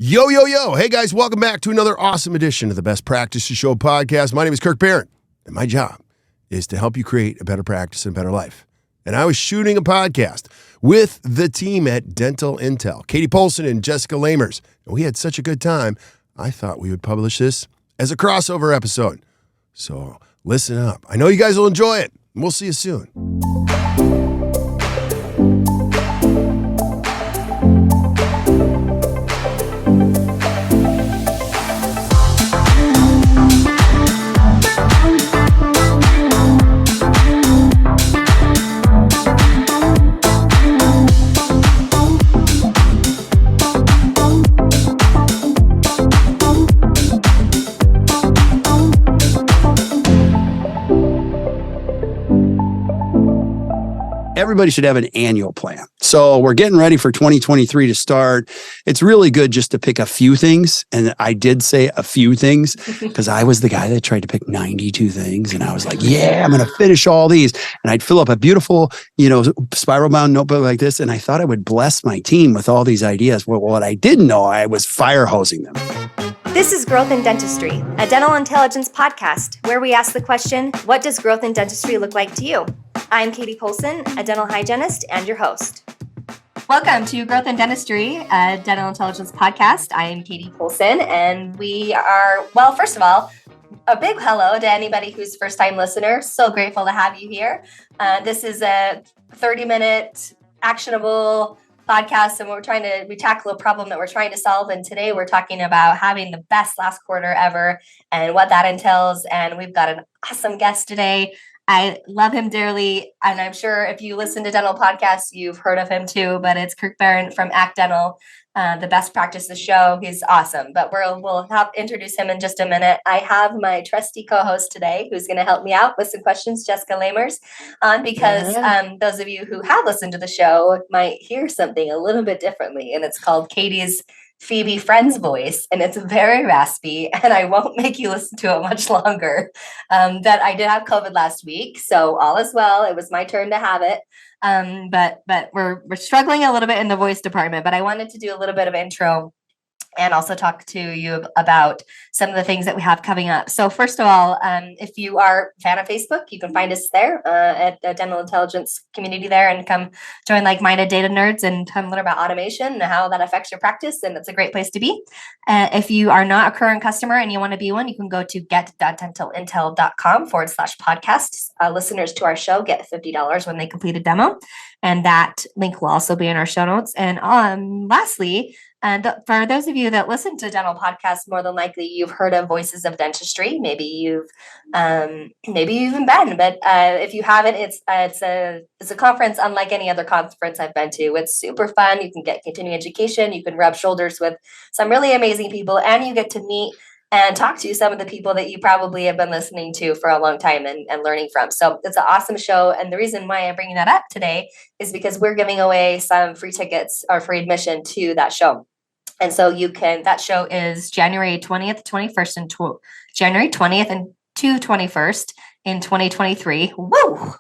Yo, yo, yo. Hey, guys, welcome back to another awesome edition of the Best Practices Show podcast. My name is Kirk Behrendt, and my job is to help you create a better practice and a better life. And I was shooting a podcast with the team at Dental Intel, Katie Poulsen and Jessica Lamers. And we had such a good time, I thought we would publish this as a crossover episode. So listen up. I know you guys will enjoy it. And we'll see you soon. Everybody should have an annual plan. So we're getting ready for 2023 to start. It's really good just to pick a few things. And I did say a few things because I was the guy that tried to pick 92 things. And I was like, yeah, I'm going to finish all these. And I'd fill up a beautiful, spiral bound notebook like this. And I thought I would bless my team with all these ideas. Well, what I didn't know, I was fire hosing them. This is Growth in Dentistry, a dental intelligence podcast where we ask the question, what does growth in dentistry look like to you? I'm Katie Poulsen, a dental hygienist and your host. Welcome to Growth in Dentistry, a dental intelligence podcast. I am Katie Poulsen, and we are, well, first of all, a big hello to anybody who's first-time listener. So grateful to have you here. This is a 30-minute actionable podcast, and we tackle a problem that we're trying to solve. And today we're talking about having the best last quarter ever and what that entails. And we've got an awesome guest today. I love him dearly, and I'm sure if you listen to dental podcasts, you've heard of him too, but it's Kirk Behrendt from Act Dental, the Best Practices Show. He's awesome, but we'll help introduce him in just a minute. I have my trusty co-host today who's going to help me out with some questions, Jessica Lamers, because those of you who have listened to the show might hear something a little bit differently, and it's called Katie's Phoebe Friend's voice, and it's very raspy, and I won't make you listen to it much longer. That I did have COVID last week, so all is well. It was my turn to have it, but we're struggling a little bit in the voice department. But I wanted to do a little bit of intro and also talk to you about some of the things that we have coming up. So first of all, if you are a fan of Facebook, you can find us there at the Dental Intelligence community there, and come join like-minded data nerds and learn about automation and how that affects your practice. And it's a great place to be. If you are not a current customer and you want to be one, you can go to get.dentalintel.com/podcast. Listeners to our show get $50 when they complete a demo. And that link will also be in our show notes. And lastly, for those of you that listen to dental podcasts, more than likely you've heard of Voices of Dentistry. Maybe you've even been, but if you haven't, it's a conference unlike any other conference I've been to. It's super fun. You can get continuing education. You can rub shoulders with some really amazing people, and you get to meet and talk to some of the people that you probably have been listening to for a long time and learning from. So it's an awesome show. And the reason why I'm bringing that up today is because we're giving away some free tickets or free admission to that show. And so that show is January 20th, 21st, and January 20th and 21st in 2023. Woo!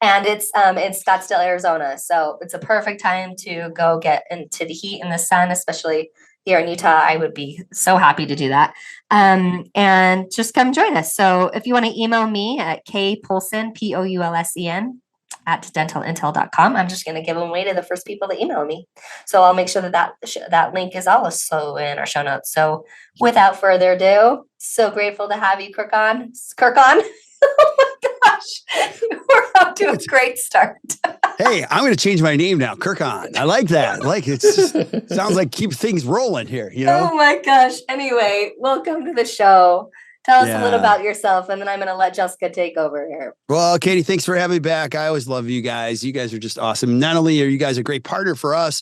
And it's in Scottsdale, Arizona. So it's a perfect time to go get into the heat and the sun, especially here in Utah. I would be so happy to do that. And just come join us. So if you want to email me at kpoulsen, Poulsen, at dentalintel.com. I'm just going to give them away to the first people that email me. So I'll make sure that link is also in our show notes. So without further ado, so grateful to have you, Kirk on. Oh my gosh, we're off to a great start. Hey, I'm going to change my name now, Kirk on. I like that. It sounds like keep things rolling here, Oh my gosh. Anyway, welcome to the show. Tell us a little about yourself, and then I'm going to let Jessica take over here. Well, Katie, thanks for having me back. I always love you guys. You guys are just awesome. Not only are you guys a great partner for us,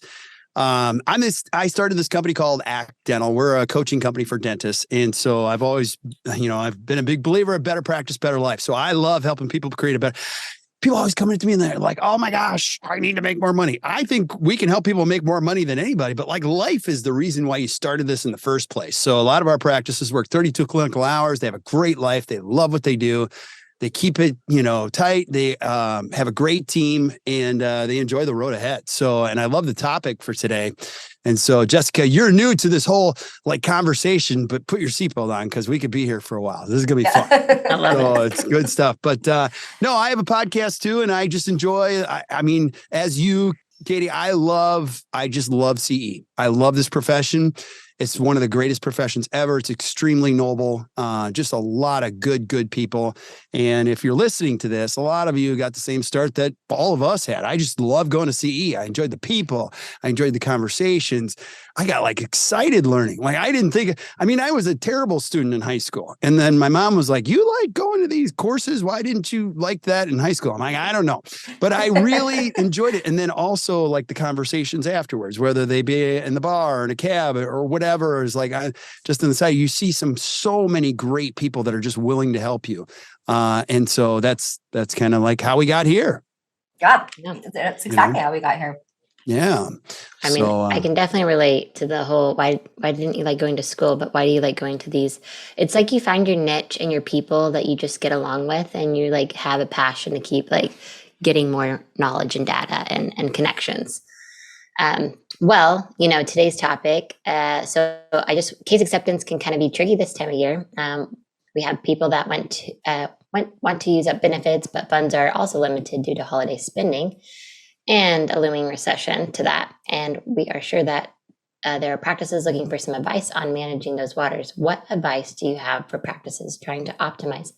I started this company called Act Dental. We're a coaching company for dentists. And so I've always, I've been a big believer of better practice, better life. So I love helping people create a better. People always come to me and they're like, oh my gosh, I need to make more money. I think we can help people make more money than anybody, but life is the reason why you started this in the first place. So a lot of our practices work 32 clinical hours. They have a great life. They love what they do. They keep it, tight. They have a great team, and they enjoy the road ahead. So, and I love the topic for today. And so, Jessica, you're new to this whole conversation, but put your seatbelt on because we could be here for a while. This is going to be fun. I love it. It's good stuff. But no, I have a podcast too, and I just enjoy. I mean, as you, Katie, I just love CE. I love this profession. It's one of the greatest professions ever. It's extremely noble. Just a lot of good people. And if you're listening to this, a lot of you got the same start that all of us had. I just love going to CE. I enjoyed the people. I enjoyed the conversations. I got excited learning. I didn't think, I was a terrible student in high school. And then my mom was like, you like going to these courses? Why didn't you like that in high school? I'm like, I don't know, but I really enjoyed it. And then also the conversations afterwards, whether they be in the bar or in a cab or whatever, is just on the side, you see so many great people that are just willing to help you. And so that's kind of how we got here. Yeah, that's exactly how we got here. Yeah. I can definitely relate to the whole, why didn't you like going to school, but why do you like going to these? It's you find your niche and your people that you just get along with, and you have a passion to keep getting more knowledge and data and connections. Today's topic, case acceptance can kind of be tricky this time of year. We have people that want to use up benefits, but funds are also limited due to holiday spending and a looming recession to that. And we are sure that there are practices looking for some advice on managing those waters. What advice do you have for practices trying to optimize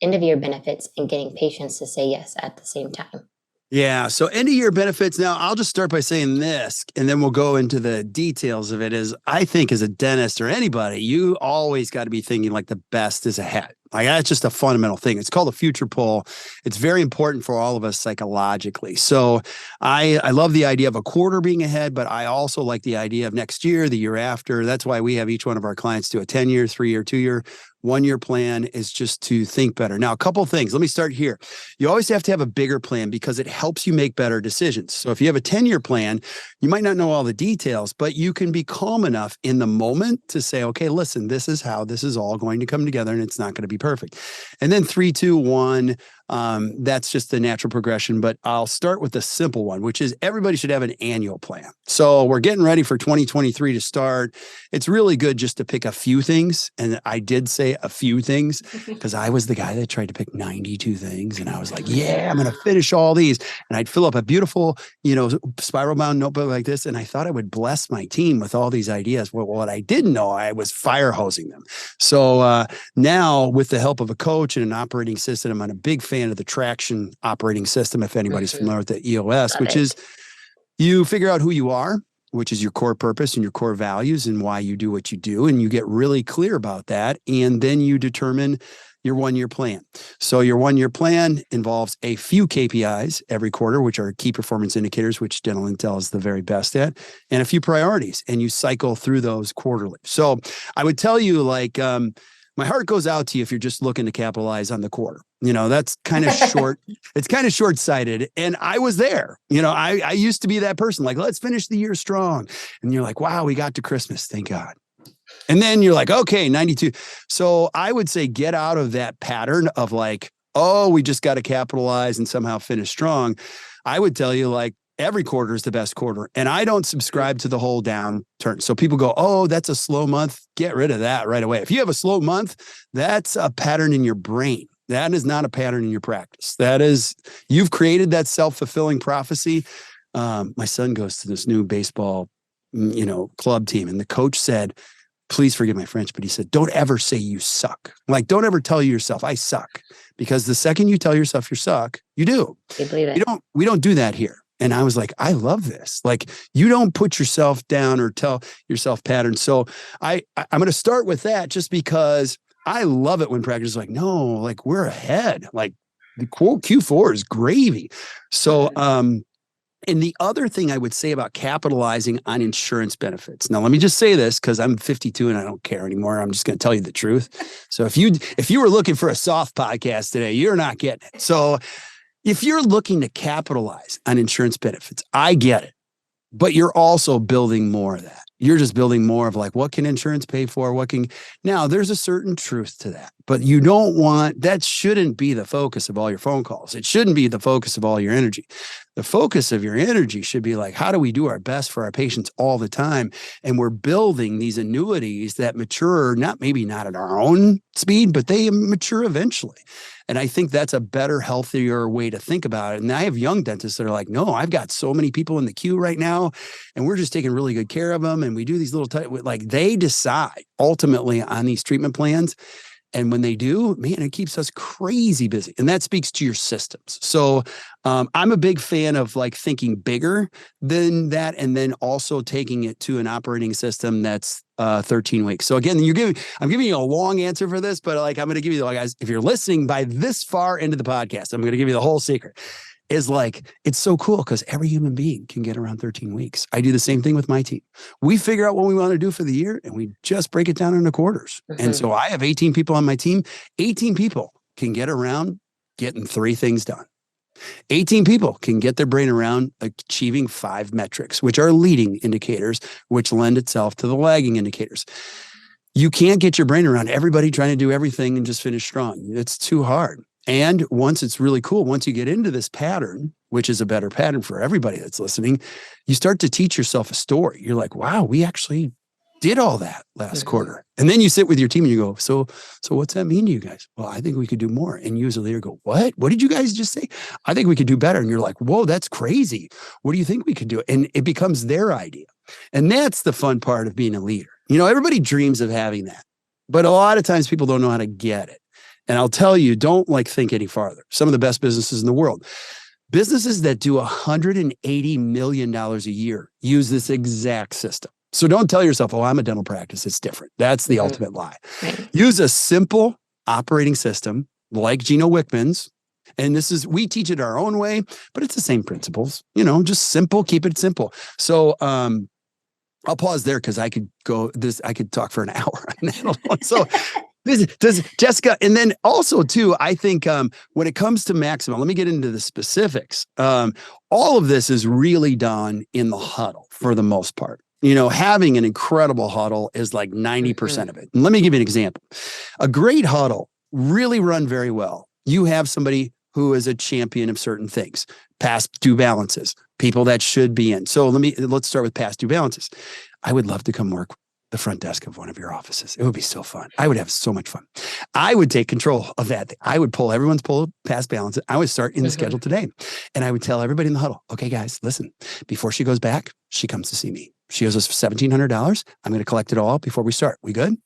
end-of-year benefits and getting patients to say yes at the same time? Yeah. So end-of-year benefits. Now, I'll just start by saying this, and then we'll go into the details of it. I think as a dentist or anybody, you always got to be thinking the best is ahead. That's just a fundamental thing. It's called a future pull. It's very important for all of us psychologically. So I love the idea of a quarter being ahead, but I also like the idea of next year, the year after. That's why we have each one of our clients do a 10-year, 3-year, 2-year, 1-year plan, is just to think better. Now, a couple of things. Let me start here. You always have to have a bigger plan because it helps you make better decisions. So if you have a 10-year plan, you might not know all the details, but you can be calm enough in the moment to say, okay, listen, this is how this is all going to come together, and it's not going to be perfect. And then 3, 2, 1, that's just the natural progression. But I'll start with the simple one, which is everybody should have an annual plan. So we're getting ready for 2023 to start. It's really good just to pick a few things. And I did say a few things because I was the guy that tried to pick 92 things. And I was like, yeah, I'm going to finish all these. And I'd fill up a beautiful, spiral bound notebook like this. And I thought I would bless my team with all these ideas. Well, what I didn't know, I was fire hosing them. So now with the help of a coach and an operating system, I'm a big fan of the traction operating system. If anybody's familiar with the EOS, which is you figure out who you are, which is your core purpose and your core values and why you do what you do. And you get really clear about that. And then you determine your 1-year plan. So your 1-year plan involves a few KPIs every quarter, which are key performance indicators, which Dental Intel is the very best at, and a few priorities. And you cycle through those quarterly. So I would tell you my heart goes out to you if you're just looking to capitalize on the quarter. That's kind of short. It's kind of short-sighted. And I was there. I used to be that person, let's finish the year strong. And you're like, wow, we got to Christmas. Thank God. And then you're like, okay, 92. So I would say get out of that pattern of we just got to capitalize and somehow finish strong. I would tell you every quarter is the best quarter. And I don't subscribe to the whole downturn. So people go, oh, that's a slow month. Get rid of that right away. If you have a slow month, that's a pattern in your brain. That is not a pattern in your practice. That is, you've created that self-fulfilling prophecy. My son goes to this new baseball, club team. And the coach said, please forgive my French, but he said, don't ever say you suck. Don't ever tell yourself I suck, because the second you tell yourself you suck, you do. You believe it. We don't do that here. And I was like, I love this. You don't put yourself down or tell yourself patterns. So I'm going to start with that just because I love it when practice is no, we're ahead. The Q4 is gravy. So, and the other thing I would say about capitalizing on insurance benefits. Now, let me just say this because I'm 52 and I don't care anymore. I'm just going to tell you the truth. So if you were looking for a soft podcast today, you're not getting it. So if you're looking to capitalize on insurance benefits, I get it, but you're also building more of that. You're just building more of like, what can insurance pay for? Now there's a certain truth to that, but you don't want, that shouldn't be the focus of all your phone calls. It shouldn't be the focus of all your energy. The focus of your energy should be like, how do we do our best for our patients all the time? And we're building these annuities that mature, maybe not at our own speed, but they mature eventually. And I think that's a better, healthier way to think about it. And I have young dentists that are like, no, I've got so many people in the queue right now, and we're just taking really good care of them. And we do these little, like they decide ultimately on these treatment plans. And when they do, man, it keeps us crazy busy. And that speaks to your systems. So I'm a big fan of like thinking bigger than that, and then also taking it to an operating system that's 13 weeks. So again, I'm giving you a long answer for this, but like I'm going to give you, like, guys, if you're listening by this far into the podcast, I'm going to give you the whole secret. Is like, it's so cool because every human being can get around 13 weeks. I do the same thing with my team. We figure out what we want to do for the year and we just break it down into quarters. Mm-hmm. And so I have 18 people on my team. 18 people can get around getting 3 things done. 18 people can get their brain around achieving 5 metrics, which are leading indicators, which lend itself to the lagging indicators. You can't get your brain around everybody trying to do everything and just finish strong. It's too hard. And once it's really cool, once you get into this pattern, which is a better pattern for everybody that's listening, you start to teach yourself a story. You're like, wow, we actually did all that last quarter. And then you sit with your team and you go, so what's that mean to you guys? Well, I think we could do more. And you as a leader go, what? What did you guys just say? I think we could do better. And you're like, whoa, that's crazy. What do you think we could do? And it becomes their idea. And that's the fun part of being a leader. Everybody dreams of having that, but a lot of times people don't know how to get it. And I'll tell you, don't think any farther. Some of the best businesses in the world, businesses that do $180 million a year, use this exact system. So don't tell yourself, oh, I'm a dental practice. It's different. That's the ultimate lie. Right. Use a simple operating system like Gino Wickman's. And we teach it our own way, but it's the same principles, just simple, keep it simple. So, I'll pause there because I could talk for an hour on that. So does Jessica, and then also too, I think when it comes to Maxima, let me get into the specifics. All of this is really done in the huddle for the most part. Having an incredible huddle is like 90% of it. And let me give you an example. A great huddle really run very well. You have somebody who is a champion of certain things, past due balances, people that should be in. So let's start with past due balances. I would love to come work the front desk of one of your offices. It would be so fun. I would have so much fun. I would take control of that. I would pull everyone's past balance. I would start in the schedule today. And I would tell everybody in the huddle, okay, guys, listen, before she goes back, she comes to see me. She owes us $1,700. I'm going to collect it all before we start. We good?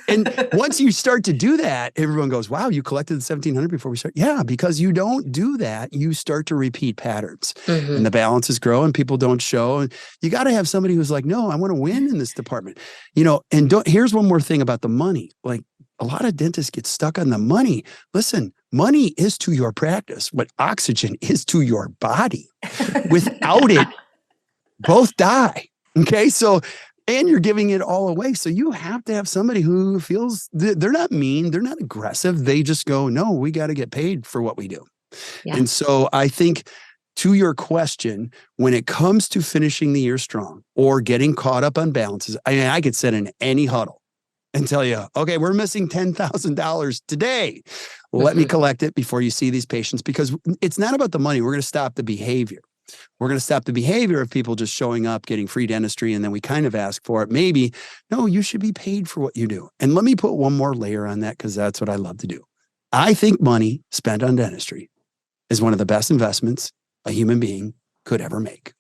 and once you start to do that, everyone goes, wow, you collected the $1,700 before we start. Yeah, because you don't do that. You start to repeat patterns and the balances grow and people don't show. And you got to have somebody who's like, no, I want to win in this department, and here's one more thing about the money. Like a lot of dentists get stuck on the money. Listen, money is to your practice what oxygen is to your body. Without it, both die. Okay. And you're giving it all away. So you have to have somebody who feels they're not mean. They're not aggressive. They just go, no, we got to get paid for what we do. Yeah. And so I think to your question, when it comes to finishing the year strong or getting caught up on balances, I could sit in any huddle and tell you, okay, we're missing $10,000 today. Let me collect it before you see these patients, because it's not about the money. We're going to stop the behavior. We're going to stop the behavior of people just showing up, getting free dentistry, and then we kind of ask for it. Maybe, no, you should be paid for what you do. And let me put one more layer on that because that's what I love to do. I think money spent on dentistry is one of the best investments a human being could ever make.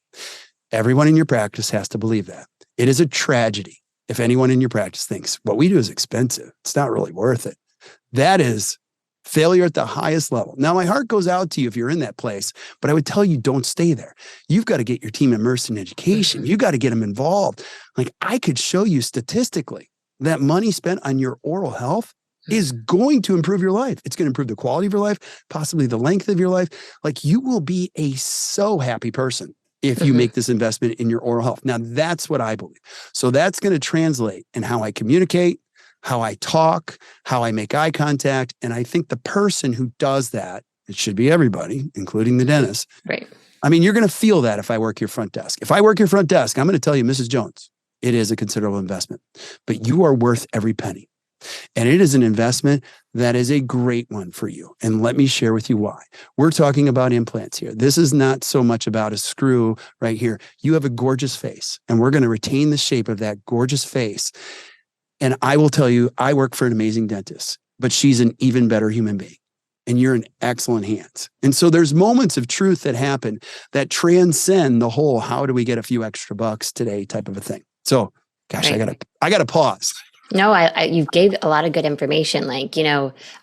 Everyone in your practice has to believe that. It is a tragedy if anyone in your practice thinks what we do is expensive. It's not really worth it. That is failure at the highest level. Now, my heart goes out to you if you're in that place, but I would tell you, don't stay there. You've got to get your team immersed in education. You got to get them involved. Like I could show you statistically that money spent on your oral health is going to improve your life. It's going to improve the quality of your life, possibly the length of your life. Like you will be a so happy person if you make this investment in your oral health. Now, that's what I believe. So that's going to translate in how I communicate, how I talk, how I make eye contact. And I think the person who does that, it should be everybody, including the dentist. Right. I mean, you're going to feel that if I work your front desk. If I work your front desk, I'm going to tell you, Mrs. Jones, it is a considerable investment, but you are worth every penny. And it is an investment that is a great one for you. And let me share with you why. We're talking about implants here. This is not so much about a screw right here. You have a gorgeous face, and we're going to retain the shape of that gorgeous face. And I will tell you, I work for an amazing dentist, but she's an even better human being. And you're in excellent hands. And so there's moments of truth that happen that transcend the whole, how do we get a few extra bucks today type of a thing. So, gosh, Right. I gotta pause. No, you gave a lot of good information. Like,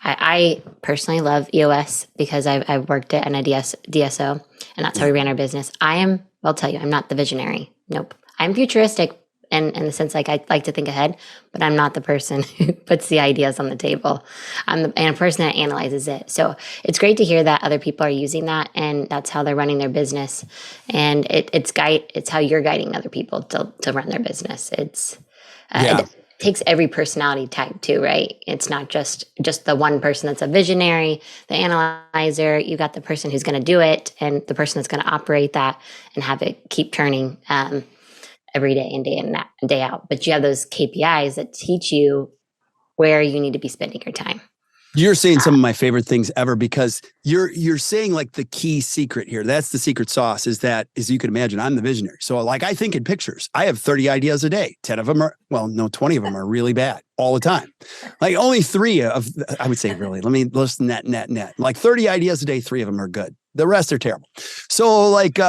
I personally love EOS because I've worked at an DSO, and that's how we ran our business. I'll tell you, I'm not the visionary. Nope. I'm futuristic in the sense, like, I like to think ahead, but I'm not the person who puts the ideas on the table. I'm a person that analyzes it. So it's great to hear that other people are using that, and that's how they're running their business. And it's how you're guiding other people to run their business. It takes every personality type too, right? It's not just the one person that's a visionary, the analyzer. You got the person who's going to do it, and the person that's going to operate that and have it keep turning every day and day in and day out. But you have those KPIs that teach you where you need to be spending your time. You're saying some of my favorite things ever, because you're saying like the key secret here. That's the secret sauce, is that, as you can imagine, I'm the visionary. So like, I think in pictures. I have 30 ideas a day. 20 of them are really bad all the time. Like only 3 of, I would say, really, let me listen net. Like 30 ideas a day, 3 of them are good. The rest are terrible. So like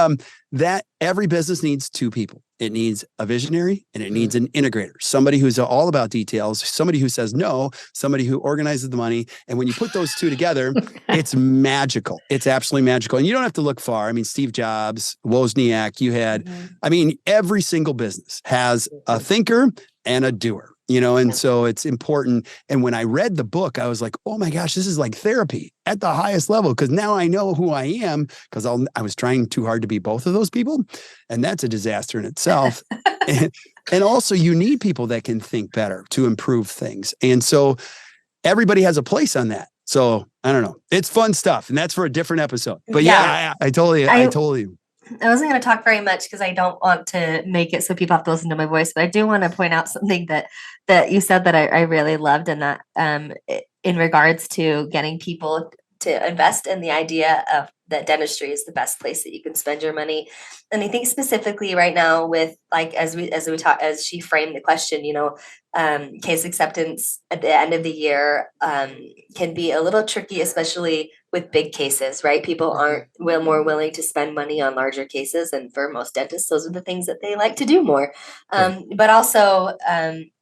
that every business needs 2 people. It needs a visionary and it needs an integrator, somebody who's all about details, somebody who says no, somebody who organizes the money. And when you put those 2 together, it's magical. It's absolutely magical. And you don't have to look far. I mean, Steve Jobs, Wozniak, every single business has a thinker and a doer. And so it's important. And when I read the book, I was like, oh my gosh, this is like therapy at the highest level, because now I know who I am, because I was trying too hard to be both of those people. And that's a disaster in itself. and also you need people that can think better to improve things. And so everybody has a place on that. So I don't know. It's fun stuff. And that's for a different episode. But I totally. I wasn't going to talk very much because I don't want to make it so people have to listen to my voice, but I do want to point out something that you said that I really loved, and that in regards to getting people to invest in the idea of that dentistry is the best place that you can spend your money. And I think specifically right now with, like, as she framed the question, case acceptance at the end of the year can be a little tricky, especially with big cases, right? People aren't more willing to spend money on larger cases. And for most dentists, those are the things that they like to do more. But also,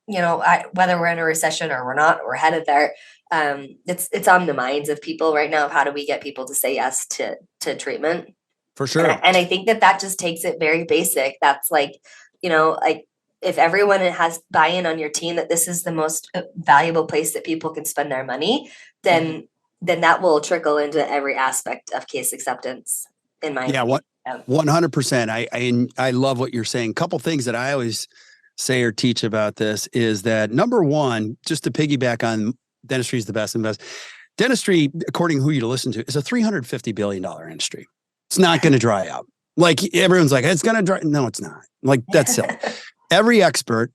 whether we're in a recession or we're not, we're headed there. It's on the minds of people right now of how do we get people to say yes to treatment. For sure. And I think that just takes it very basic. That's like, if everyone has buy-in on your team that this is the most valuable place that people can spend their money, then that will trickle into every aspect of case acceptance, in my opinion. 100%. I love what you're saying. Couple things that I always say or teach about this is that, number one, just to piggyback on dentistry is the best investment. Dentistry, according to who you listen to, is a $350 billion industry. It's not going to dry out. Like everyone's like, it's going to dry. No, it's not. Like, that's silly. Every expert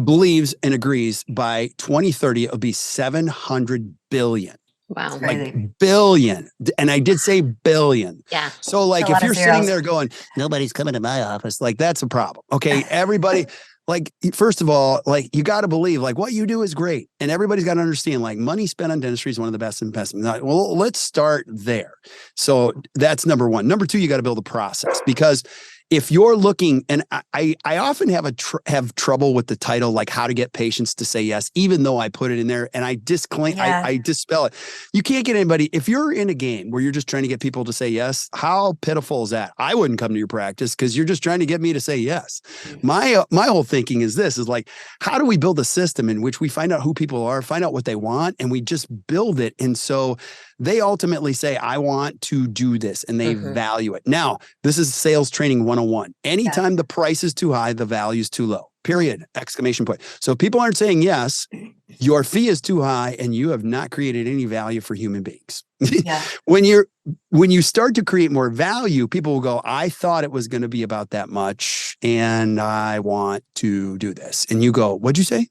believes and agrees by 2030, it'll be 700 billion. Wow. Like billion. And I did say billion. Yeah. So like, if you're sitting there going, nobody's coming to my office, like that's a problem. Okay. Everybody, like, first of all, like, you got to believe like what you do is great. And everybody's got to understand, like, money spent on dentistry is one of the best investments. Well, let's start there. So that's number one. Number two, you got to build a process, because if you're looking, and I often have trouble with the title, like how to get patients to say yes, even though I put it in there and I disclaim, I dispel it. You can't get anybody. If you're in a game where you're just trying to get people to say yes, how pitiful is that? I wouldn't come to your practice because you're just trying to get me to say yes. My whole thinking is like, how do we build a system in which we find out who people are, find out what they want, and we just build it. And so they ultimately say, I want to do this, and they value it. Now, this is sales training 101. Anytime the price is too high, the value is too low. period, exclamation point. So if people aren't saying yes, your fee is too high and you have not created any value for human beings. Yeah. When you start to create more value, people will go, I thought it was going to be about that much and I want to do this. And you go, what'd you say?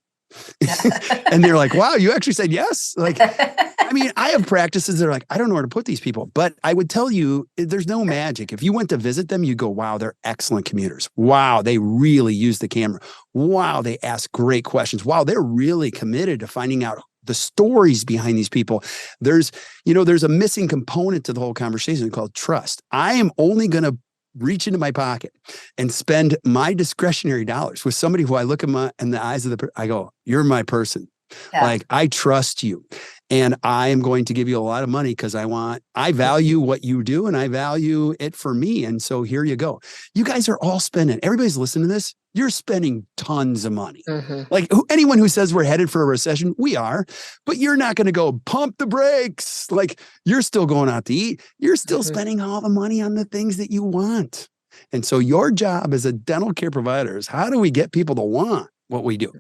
And they're like, wow, you actually said yes. Like, I mean, I have practices that are like, I don't know where to put these people, but I would tell you there's no magic. If you went to visit them, you go, wow, they're excellent commuters. Wow, they really use the camera. Wow, they ask great questions. Wow, they're really committed to finding out the stories behind these people. There's a missing component to the whole conversation called trust. I am only going to reach into my pocket and spend my discretionary dollars with somebody who I look in the eyes of I go, you're my person. Yeah. Like, I trust you and I am going to give you a lot of money because I value what you do and I value it for me. And so here you go. You guys are all spending, everybody's listening to this. You're spending tons of money. Like anyone who says we're headed for a recession, we are, but you're not going to go pump the brakes. Like, you're still going out to eat. You're still spending all the money on the things that you want. And so your job as a dental care provider is, how do we get people to want what we do?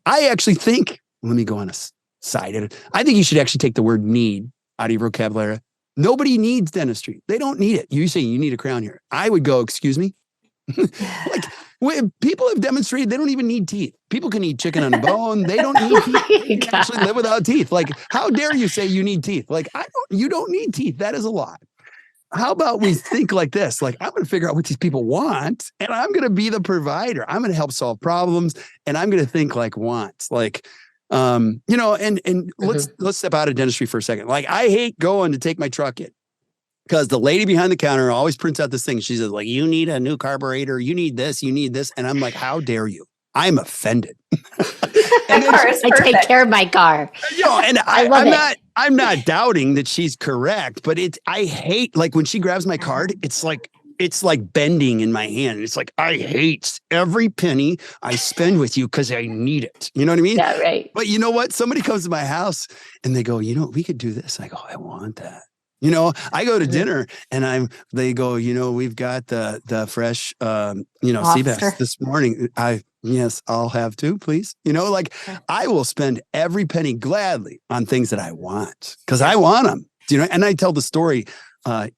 I actually think, let me go on a side. I think you should actually take the word need out of your vocabulary. Nobody needs dentistry. They don't need it. You say you need a crown here. I would go, excuse me. Like, when people have demonstrated they don't even need teeth. People can eat chicken on a bone. They don't need teeth. They can actually live without teeth. Like, how dare you say you need teeth? Like, you don't need teeth. That is a lie. How about we think like this? Like, I'm going to figure out what these people want and I'm going to be the provider. I'm going to help solve problems and I'm going to think like wants. Like, and let's step out of dentistry for a second. Like, I hate going to take my truck in, because the lady behind the counter always prints out this thing. She says, like, you need a new carburetor. You need this. You need this. And I'm like, how dare you? I'm offended. And I take care of my car. And I'm not doubting that she's correct, but I hate, like, when she grabs my card, it's like bending in my hand. It's like, I hate every penny I spend with you because I need it. You know what I mean? Yeah, right. But you know what? Somebody comes to my house and they go, we could do this. I go, I want that. I go to dinner and they go, we've got the fresh, sea bass this morning. Yes, I'll have two, please. I will spend every penny gladly on things that I want because I want them, and I tell the story, I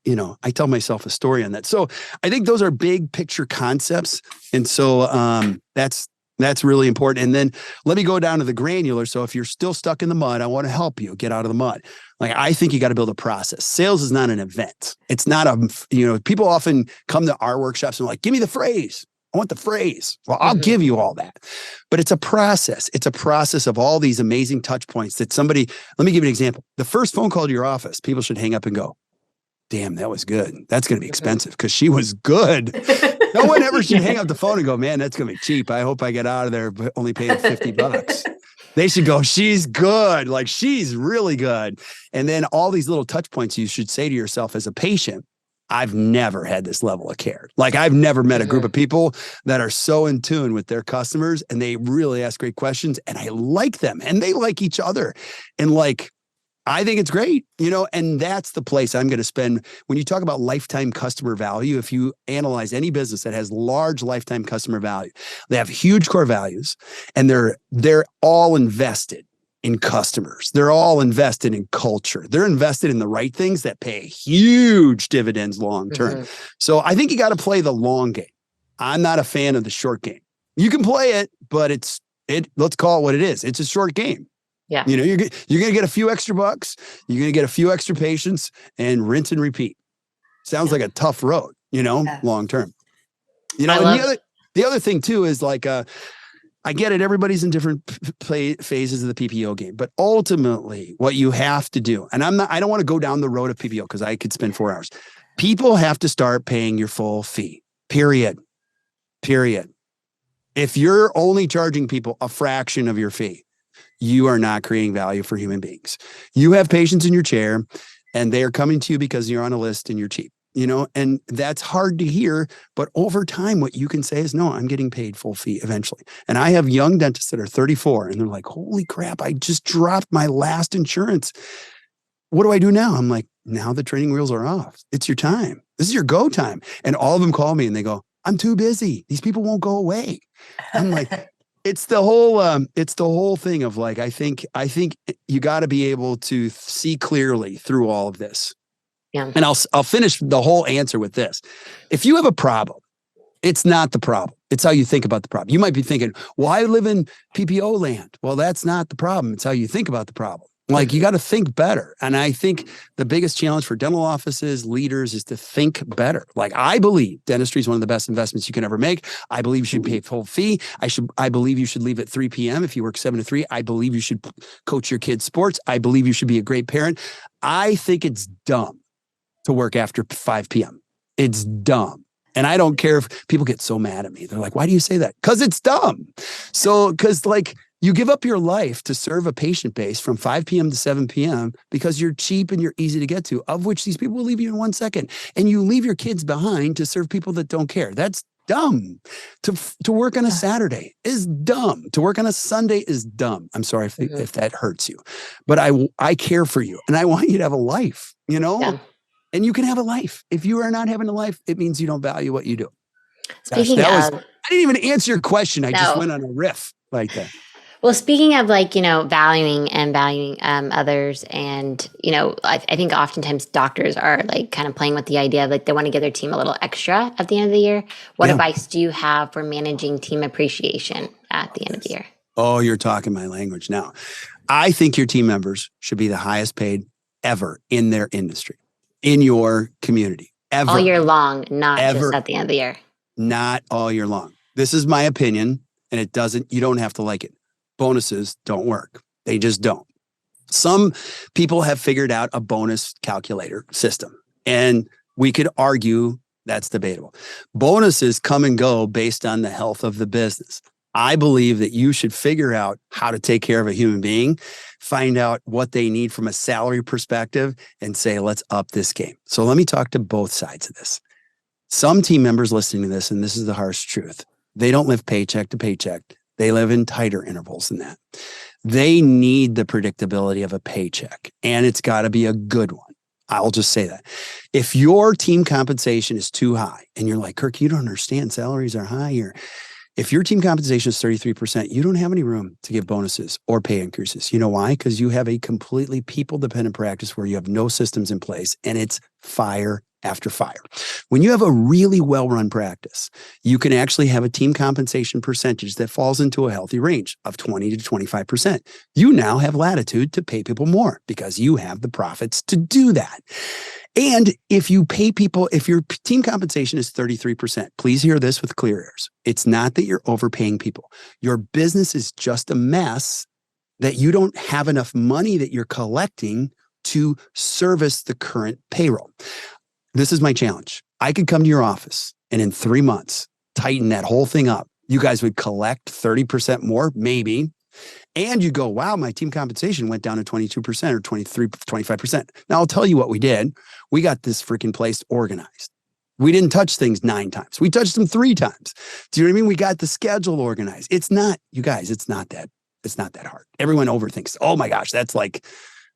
tell myself a story on that. So I think those are big picture concepts. And so that's really important. And then let me go down to the granular. So if you're still stuck in the mud, I want to help you get out of the mud. Like, I think you got to build a process. Sales is not an event. It's not people often come to our workshops and are like, give me the phrase. I want the phrase. Well, I'll give you all that. But it's a process. It's a process of all these amazing touch points that let me give you an example. The first phone call to your office, people should hang up and go, damn, that was good. That's going to be expensive because she was good. No one ever should hang up the phone and go, man, that's going to be cheap. I hope I get out of there, but only paid $50. They should go, she's good. Like, she's really good. And then all these little touch points you should say to yourself as a patient, I've never had this level of care. Like, I've never met a group of people that are so in tune with their customers and they really ask great questions and I like them and they like each other. And I think it's great, and that's the place I'm going to spend. When you talk about lifetime customer value, if you analyze any business that has large lifetime customer value, they have huge core values and they're all invested in customers. They're all invested in culture. They're invested in the right things that pay huge dividends long term. So I think you got to play the long game. I'm not a fan of the short game. You can play it, but let's call it what it is. It's a short game. Yeah. You're going to get a few extra bucks. You're going to get a few extra patients and rinse and repeat. Sounds like a tough road, long term. And the other thing too is like, I get it. Everybody's in different phases of the PPO game, but ultimately what you have to do, and I don't want to go down the road of PPO because I could spend 4 hours. People have to start paying your full fee, period. If you're only charging people a fraction of your fee, you are not creating value for human beings. You have patients in your chair and they are coming to you because you're on a list and you're cheap, and that's hard to hear. But over time, what you can say is, no, I'm getting paid full fee eventually. And I have young dentists that are 34 and they're like, holy crap, I just dropped my last insurance. What do I do now? I'm like, now the training wheels are off. It's your time. This is your go time. And all of them call me and they go, I'm too busy. These people won't go away. I'm like, it's the whole thing of like, I think you got to be able to see clearly through all of this. Yeah. And I'll finish the whole answer with this. If you have a problem, it's not the problem. It's how you think about the problem. You might be thinking, well, I live in PPO land. Well, that's not the problem. It's how you think about the problem. Like, you got to think better. And I think the biggest challenge for dental offices, leaders, is to think better. Like, I believe dentistry is one of the best investments you can ever make. I believe you should pay full fee. I believe you should leave at 3 p.m. if you work 7 to 3. I believe you should coach your kids' sports. I believe you should be a great parent. I think it's dumb to work after 5 p.m. It's dumb. And I don't care if people get so mad at me. They're like, why do you say that? Because it's dumb. So, because like, you give up your life to serve a patient base from 5 p.m. to 7 p.m. because you're cheap and you're easy to get to, of which these people will leave you in 1 second. And you leave your kids behind to serve people that don't care. That's dumb. To work on a Saturday is dumb. To work on a Sunday is dumb. I'm sorry if that hurts you, but I care for you and I want you to have a life, you know? Yeah. And you can have a life. If you are not having a life, it means you don't value what you do. Speaking I didn't even answer your question. I just went on a riff like that. Well, speaking of like, valuing others, and, I think oftentimes doctors are like kind of playing with the idea of like they want to give their team a little extra at the end of the year. What advice do you have for managing team appreciation at the end of the year? Oh, you're talking my language now. I think your team members should be the highest paid ever in their industry, in your community, ever. All year long, not just at the end of the year. Not all year long. This is my opinion, and you don't have to like it. Bonuses don't work. They just don't. Some people have figured out a bonus calculator system, and we could argue that's debatable. Bonuses come and go based on the health of the business. I believe that you should figure out how to take care of a human being, find out what they need from a salary perspective, and say, let's up this game. So let me talk to both sides of this. Some team members listening to this, and this is the harsh truth, they don't live paycheck to paycheck. They live in tighter intervals than that. They need the predictability of a paycheck, and it's got to be a good one. I'll just say that. If your team compensation is too high, and you're like, Kirk, you don't understand, salaries are high here. If your team compensation is 33%, you don't have any room to give bonuses or pay increases. You know why? Because you have a completely people-dependent practice where you have no systems in place, and it's fire after fire. When you have a really well-run practice, you can actually have a team compensation percentage that falls into a healthy range of 20 to 25%. You now have latitude to pay people more because you have the profits to do that. And if you pay people, if your team compensation is 33%, please hear this with clear ears. It's not that you're overpaying people. Your business is just a mess that you don't have enough money that you're collecting to service the current payroll. This is my challenge. I could come to your office and in 3 months, tighten that whole thing up. You guys would collect 30% more, maybe. And you go, wow, my team compensation went down to 22% or 23, 25%. Now I'll tell you what we did. We got this freaking place organized. We didn't touch things 9 times. We touched them 3 times. Do you know what I mean? We got the schedule organized. It's not, you guys, it's not that hard. Everyone overthinks, oh my gosh, that's like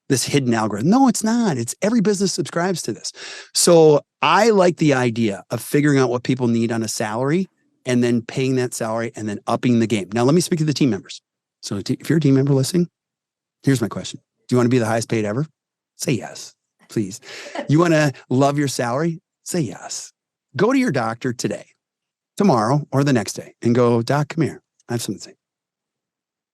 this hidden algorithm. No, it's not. It's every business subscribes to this. So I like the idea of figuring out what people need on a salary and then paying that salary and then upping the game. Now, let me speak to the team members. So if you're a team member listening, here's my question. Do you want to be the highest paid ever? Say yes, please. You want to love your salary? Say yes. Go to your doctor today, tomorrow, or the next day and go, Doc, come here. I have something to say.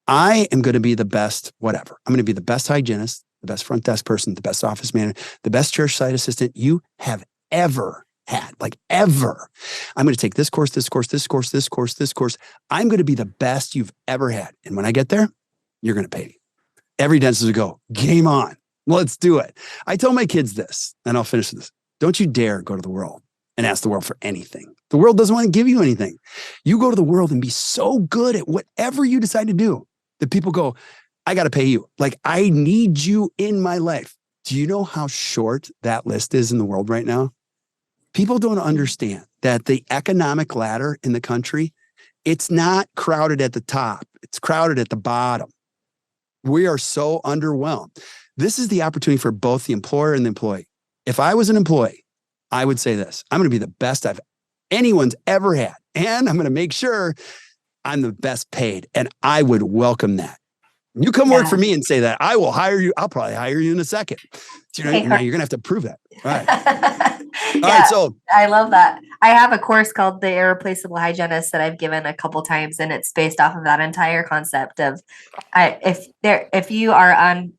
I am going to be the best, whatever. I'm going to be the best hygienist, the best front desk person, the best office manager, the best church site assistant you have ever had, like ever. I'm going to take this course, this course, this course, this course, this course. I'm going to be the best you've ever had. And when I get there, you're going to pay me. Every dentist would go, game on. Let's do it. I tell my kids this, and I'll finish with this. Don't you dare go to the world and ask the world for anything. The world doesn't want to give you anything. You go to the world and be so good at whatever you decide to do that people go, I got to pay you. Like, I need you in my life. Do you know how short that list is in the world right now? People don't understand that the economic ladder in the country, it's not crowded at the top. It's crowded at the bottom. We are so underwhelmed. This is the opportunity for both the employer and the employee. If I was an employee, I would say this, I'm going to be the best I've anyone's ever had. And I'm going to make sure I'm the best paid. And I would welcome that. You come work for me and say that, I will hire you. I'll probably hire you in a second. So now you're going to have to prove that. All right. All right. So I love that. I have a course called The Irreplaceable Hygienist that I've given a couple times, and it's based off of that entire concept of if you are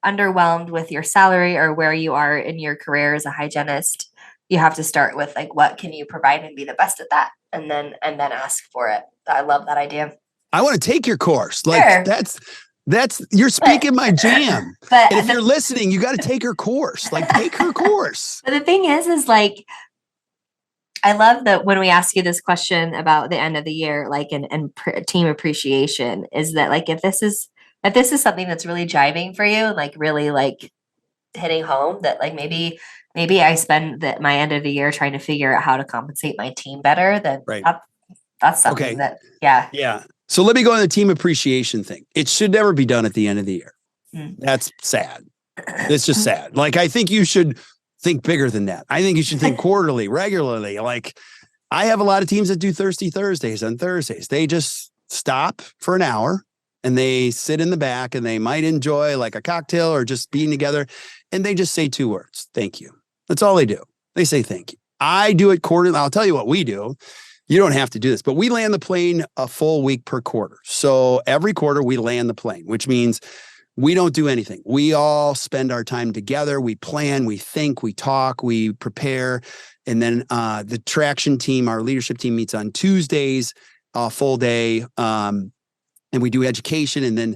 underwhelmed with your salary or where you are in your career as a hygienist, you have to start with like, what can you provide and be the best at that, and then ask for it. I love that idea. I want to take your course. Like that's you're speaking my jam. And if you're listening, you got to take her course. Like, take her course. But the thing is like, I love that when we ask you this question about the end of the year, like, and team appreciation, is that like, if this is something that's really driving for you, like really like hitting home, that like maybe I spend my end of the year trying to figure out how to compensate my team better, then that's something that, Yeah. So let me go on the team appreciation thing. It should never be done at the end of the year. That's sad. It's just sad. Like, I think you should think bigger than that. I think you should think quarterly, regularly. Like, I have a lot of teams that do Thirsty Thursdays on Thursdays. They just stop for an hour and they sit in the back and they might enjoy like a cocktail or just being together. And they just say 2 words. Thank you. That's all they do. They say thank you. I do it quarterly. I'll tell you what we do. You don't have to do this, but we land the plane a full week per quarter. So every quarter we land the plane, which means we don't do anything. We all spend our time together. We plan, we think, we talk, we prepare. And then the traction team, our leadership team, meets on Tuesdays, a full day. And we do education. And then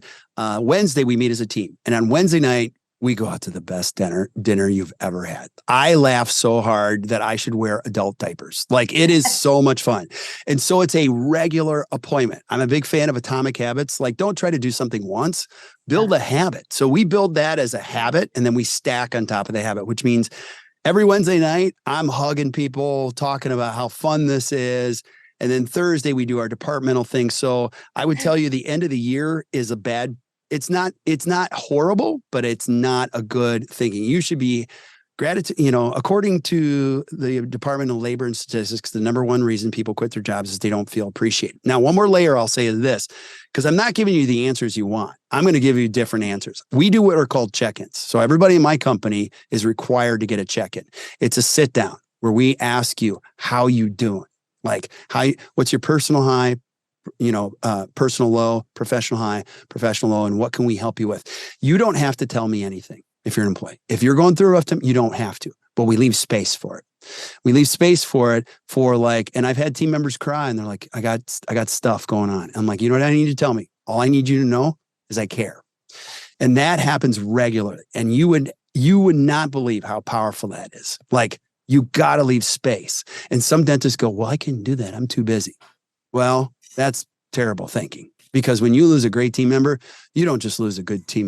Wednesday we meet as a team. And on Wednesday night, we go out to the best dinner you've ever had. I laugh so hard that I should wear adult diapers. Like, it is so much fun. And so it's a regular appointment. I'm a big fan of atomic habits. Like, don't try to do something once, build a habit. So we build that as a habit, and then we stack on top of the habit, which means every Wednesday night, I'm hugging people, talking about how fun this is. And then Thursday, we do our departmental thing. So I would tell you the end of the year is it's not horrible, but it's not a good thinking. You should be gratitude. According to the Department of Labor and Statistics, the number one reason people quit their jobs is they don't feel appreciated. Now, one more layer I'll say is this, because I'm not giving you the answers you want. I'm going to give you different answers. We do what are called check-ins. So everybody in my company is required to get a check-in. It's a sit down where we ask you, how you doing? Like, what's your personal high? Personal low, professional high, professional low, and what can we help you with? You don't have to tell me anything if you're an employee. If you're going through a rough time, you don't have to, but we leave space for it. We leave space for it and I've had team members cry and they're like, I got stuff going on. I'm like, you know what I need to tell me? All I need you to know is I care. And that happens regularly. And you would not believe how powerful that is. Like, you got to leave space. And some dentists go, well, I can't do that. I'm too busy. Well, that's terrible thinking, because when you lose a great team member, you don't just lose a great team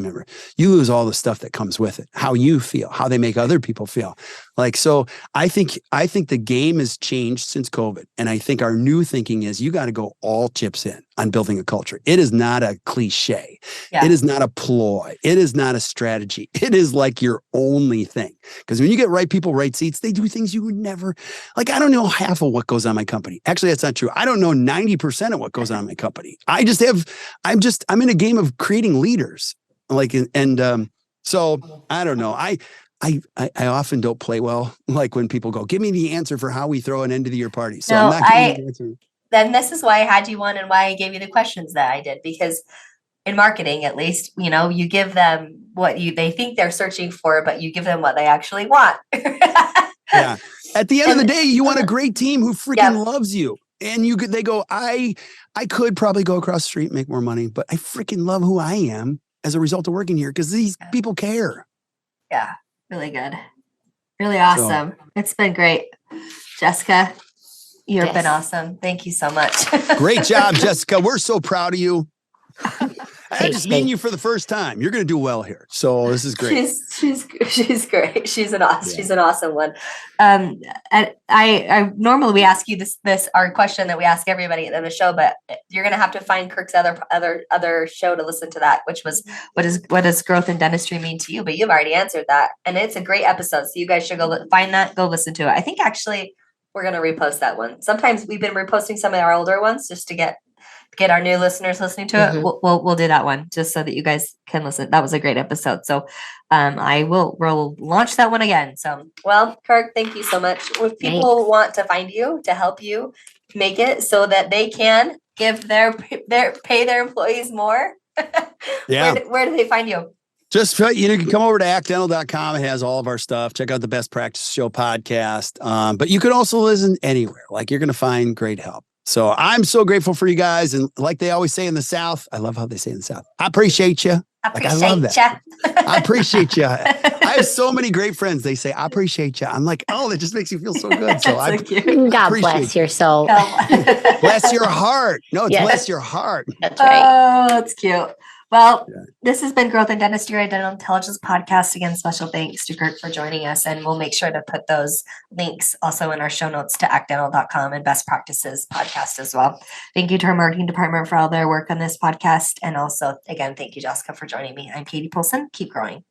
member. You lose all the stuff that comes with it, how you feel, how they make other people feel. Like, so I think the game has changed since COVID. And I think our new thinking is you got to go all chips in on building a culture. It is not a cliche. Yeah. It is not a ploy. It is not a strategy. It is like your only thing. Because when you get right people, right seats, they do things you would never, like, I don't know half of what goes on in my company. Actually, that's not true. I don't know 90% of what goes on in my company. I'm in a game of creating leaders. Like, so I don't know. I often don't play well. Like, when people go, give me the answer for how we throw an end of the year party. So I'm not giving you the answer. Then this is why I had you on and why I gave you the questions that I did, because in marketing, at least, you give them what they think they're searching for, but you give them what they actually want. Yeah. At the end of the day, you want a great team who freaking loves you. And they go, I could probably go across the street and make more money, but I freaking love who I am as a result of working here, because these people care. Yeah. Really good. Really awesome. So, it's been great. Jessica, you've been awesome. Thank you so much. Great job, Jessica. We're so proud of you. I just meeting you for the first time. You're going to do well here. So this is great. She's great. She's an awesome one. I normally we ask you this our question that we ask everybody in the show, but you're going to have to find Kirk's other show to listen to that, which was what does growth in dentistry mean to you? But you've already answered that, and it's a great episode. So you guys should go find that, go listen to it. I think actually We're going to repost that one. Sometimes we've been reposting some of our older ones just to get our new listeners listening to it. We'll do that one just so that you guys can listen. That was a great episode. So we'll launch that one again. So, well, Kirk, thank you so much. If people want to find you to help you make it so that they can give pay their employees more, where do they find you? Just, you can come over to actdental.com. It has all of our stuff. Check out the Best Practice Show podcast. But you can also listen anywhere. Like, you're going to find great help. So I'm so grateful for you guys. And like they always say in the South, I love how they say in the South, I appreciate you. I love that. I appreciate you. I have so many great friends. They say, I appreciate you. I'm like, oh, that just makes you feel so good. So God bless your soul. Bless your heart. No, it's bless your heart. That's right. Oh, that's cute. Well, this has been Growth in Dentistry, our Dental Intelligence podcast. Again, special thanks to Kirk for joining us. And we'll make sure to put those links also in our show notes to actdental.com and Best Practices podcast as well. Thank you to our marketing department for all their work on this podcast. And also, again, thank you, Jessica, for joining me. I'm Katie Poulsen. Keep growing.